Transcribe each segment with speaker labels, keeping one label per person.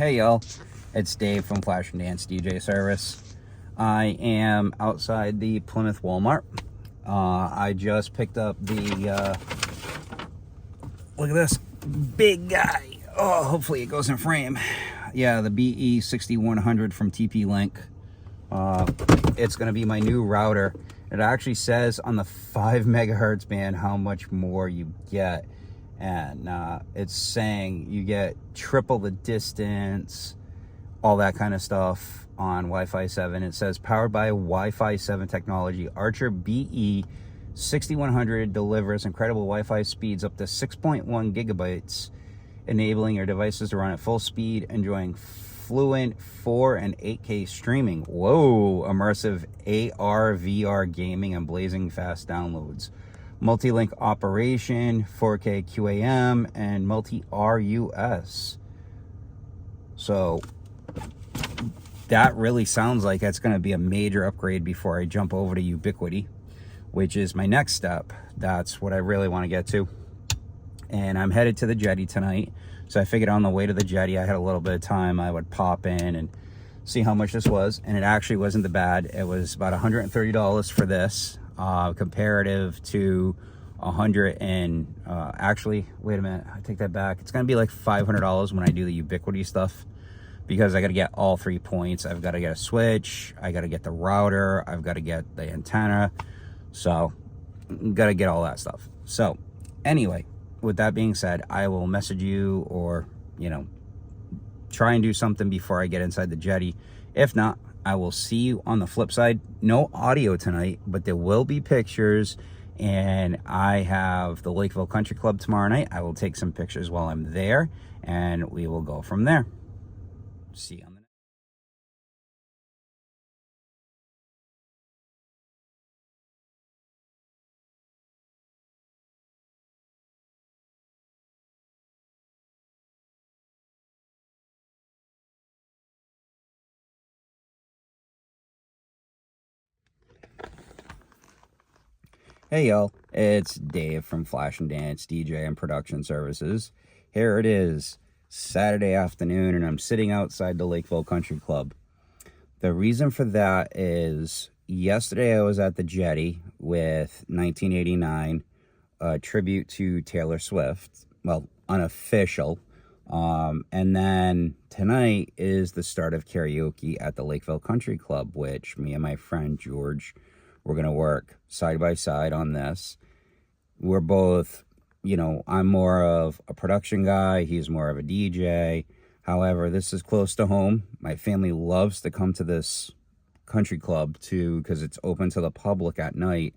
Speaker 1: Hey y'all, it's Dave from Flash and Dance DJ Service. I am outside the Plymouth Walmart. I just picked up the, look at this big guy. Oh, hopefully it goes in frame. Yeah, the BE6100 from TP-Link. It's going to be my new router. It actually says on the 5 megahertz band how much more you get. And it's saying you get triple the distance, all that kind of stuff on Wi-Fi 7. It says powered by Wi-Fi 7 technology, Archer BE6100 delivers incredible Wi-Fi speeds up to 6.1 gigabytes, enabling your devices to run at full speed, enjoying fluent 4 and 8K streaming. Whoa, immersive AR, VR gaming, and blazing fast downloads. Multi-link operation, 4K QAM, and multi-RUS. So that really sounds like that's going to be a major upgrade before I jump over to Ubiquity, which is my next step. That's what I really want to get to. And I'm headed to the Jetty tonight. So I figured on the way to the Jetty, I had a little bit of time. I would pop in and see how much this was. And it actually wasn't that bad. It was about $130 for this. Comparative to 100 and actually, wait a minute, I take that back. It's gonna be like $500 when I do the Ubiquity stuff, because I got to get all 3 points. I've got to get a switch, I got to get the router, I've got to get the antenna, so got to get all that stuff. So anyway, with that being said, I will message you, or try and do something before I get inside the Jetty. If not, I will see you on the flip side. No audio tonight, but there will be pictures, and I have the Lakeville Country Club tomorrow night. I will take some pictures while I'm there, and we will go from there. See you on the Hey y'all, it's Dave from Flash and Dance DJ and Production Services. Here it is, Saturday afternoon, and I'm sitting outside the Lakeville Country Club. The reason for that is yesterday I was at the Jetty with 1989, a tribute to Taylor Swift, well, unofficial. And then tonight is the start of karaoke at the Lakeville Country Club, which me and my friend George, we're going to work side by side on this. We're both, I'm more of a production guy. He's more of a DJ. However, this is close to home. My family loves to come to this country club too, because it's open to the public at night.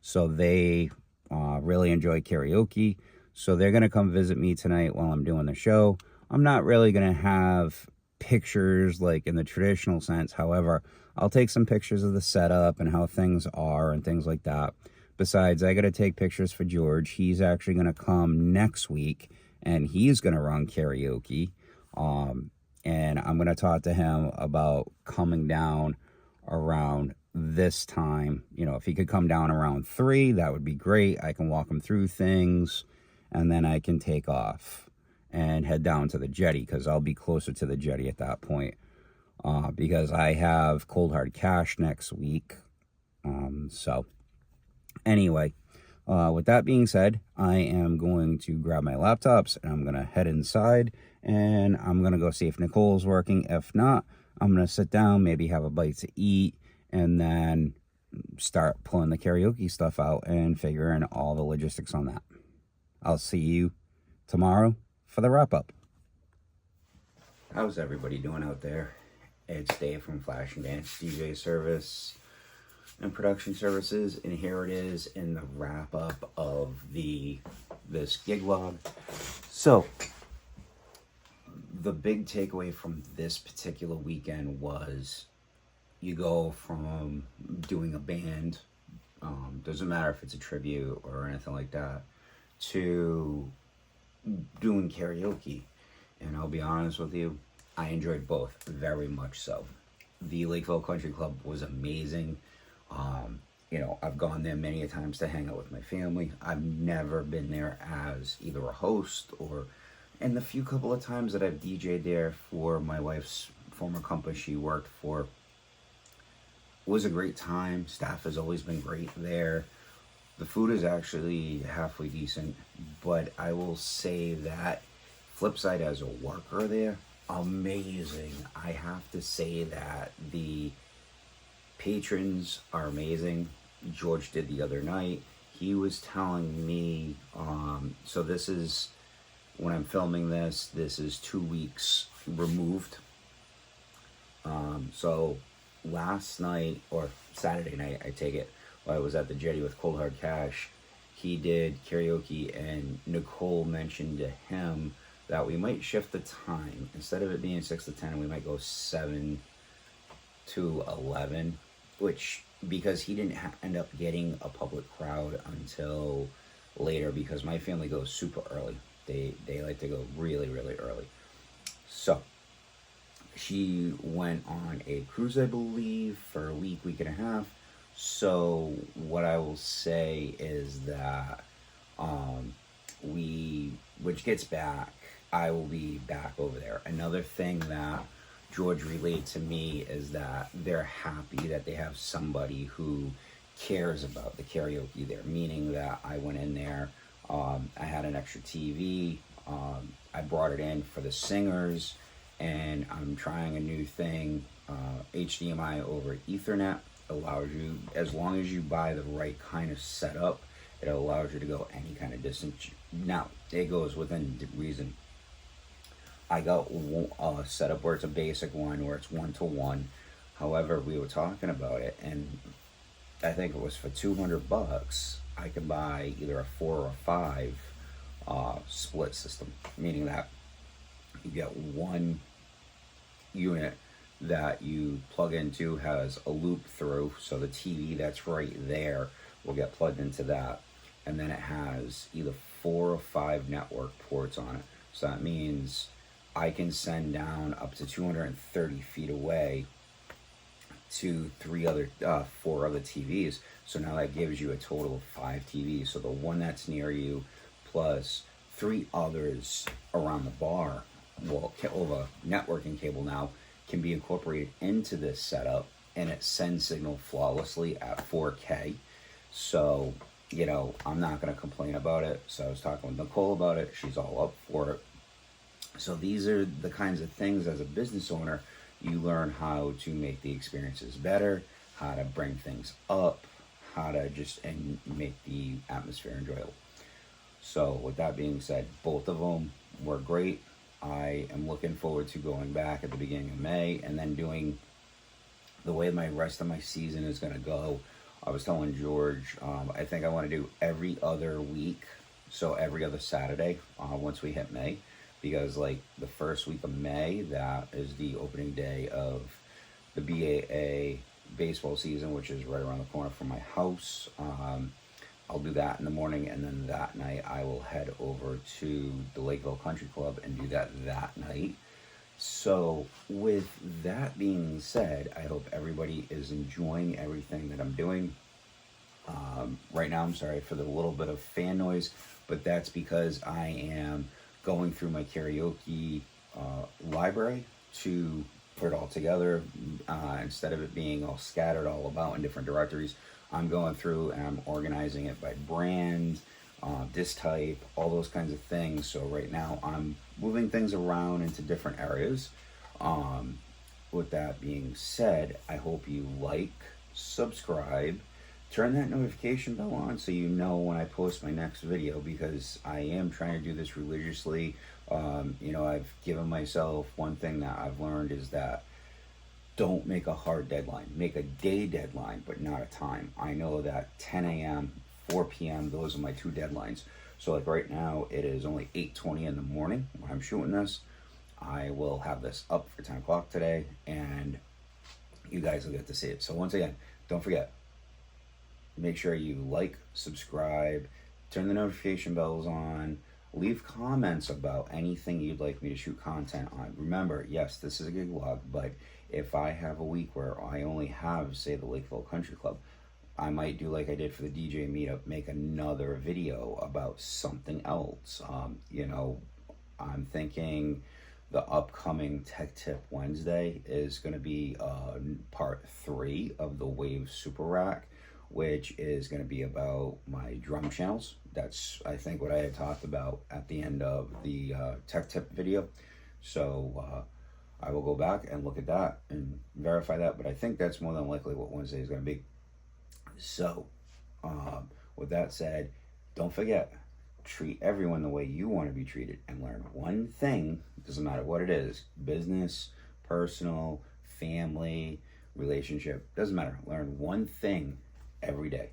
Speaker 1: So they really enjoy karaoke. So they're going to come visit me tonight while I'm doing the show. I'm not really going to have pictures like in the traditional sense. However, I'll take some pictures of the setup and how things are and things like that. Besides, I got to take pictures for George. He's actually going to come next week, and he's going to run karaoke. And I'm going to talk to him about coming down around this time. If he could come down around 3, that would be great. I can walk him through things, and then I can take off and head down to the Jetty, because I'll be closer to the Jetty at that point. Because I have cold hard cash next week. So anyway, with that being said, I am going to grab my laptops and I'm going to head inside, and I'm going to go see if Nicole's working. If not, I'm going to sit down, maybe have a bite to eat, and then start pulling the karaoke stuff out and figuring all the logistics on that. I'll see you tomorrow for the wrap up. How's everybody doing out there? It's Dave from Flash and Dance DJ Service and Production Services, and here it is in the wrap up of this gig log. So the big takeaway from this particular weekend was you go from doing a band, doesn't matter if it's a tribute or anything like that, to doing karaoke. And I'll be honest with you, I enjoyed both very much so. The Lakeville Country Club was amazing. I've gone there many a times to hang out with my family. I've never been there as either a host or And the few couple of times that I've DJ'd there for my wife's former company she worked for, it was a great time. Staff has always been great there. The food is actually halfway decent, but I will say that flip side as a worker there, amazing. I have to say that the patrons are amazing. George did the other night. He was telling me, so this is, when I'm filming this is 2 weeks removed. So last night, or Saturday night, I take it, while I was at the Jetty with Cold Hard Cash, he did karaoke, and Nicole mentioned to him that we might shift the time. Instead of it being 6 to 10, we might go 7 to 11, which, because he didn't end up getting a public crowd until later, because my family goes super early. They like to go really, really early. So she went on a cruise, I believe, for a week and a half. So what I will say is that which gets back, I will be back over there. Another thing that George relayed to me is that they're happy that they have somebody who cares about the karaoke there, meaning that I went in there, I had an extra TV, I brought it in for the singers, and I'm trying a new thing, HDMI over Ethernet. Allows you, as long as you buy the right kind of setup, it allows you to go any kind of distance. Now, it goes within reason. I got a setup where it's a basic one, where it's 1-to-1. However, we were talking about it, and I think it was for $200, I could buy either a 4 or a 5 split system, meaning that you get one unit that you plug into has a loop through, so the TV that's right there will get plugged into that, and then it has either 4 or 5 network ports on it. So that means I can send down up to 230 feet away to 4 other TVs. So now that gives you a total of 5 TVs. So the one that's near you plus 3 others around the bar, well, over networking cable now, can be incorporated into this setup, and it sends signal flawlessly at 4K. So, you know, I'm not going to complain about it. So I was talking with Nicole about it. She's all up for it. So these are the kinds of things, as a business owner, you learn how to make the experiences better, how to bring things up, how to just and make the atmosphere enjoyable. So with that being said, both of them were great. I am looking forward to going back at the beginning of May, and then doing the way my rest of my season is going to go. I was telling George, I think I want to do every other week, so every other Saturday once we hit May, because like the first week of May, that is the opening day of the BAA baseball season, which is right around the corner from my house. I'll do that in the morning, and then that night I will head over to the Lakeville Country Club and do that night. So with that being said, I hope everybody is enjoying everything that I'm doing. Right now, I'm sorry for the little bit of fan noise, but that's because I am going through my karaoke library to put it all together. Instead of it being all scattered all about in different directories, I'm going through and I'm organizing it by brand, disc type, all those kinds of things. So right now I'm moving things around into different areas. With that being said, I hope you like, subscribe, turn that notification bell on so you know when I post my next video, because I am trying to do this religiously. You know, I've given myself, one thing that I've learned is that don't make a hard deadline. Make a day deadline, but not a time. I know that 10 a.m., 4 p.m., those are my 2 deadlines. So like right now, it is only 8:20 in the morning when I'm shooting this. I will have this up for 10 o'clock today, and you guys will get to see it. So once again, don't forget, make sure you like, subscribe, turn the notification bells on, leave comments about anything you'd like me to shoot content on. Remember, yes, this is a gig log, but if I have a week where I only have, say, the Lakeville Country Club, I might do like I did for the DJ meetup, make another video about something else. You know, I'm thinking the upcoming Tech Tip Wednesday is going to be part 3 of the Wave Super Rack, which is going to be about my drum channels. That's, I think, what I had talked about at the end of the Tech Tip video. So I will go back and look at that and verify that, but I think that's more than likely what Wednesday is going to be. So with that said, don't forget, treat everyone the way you want to be treated, and learn one thing, doesn't matter what it is, business, personal, family, relationship, doesn't matter. Learn one thing every day.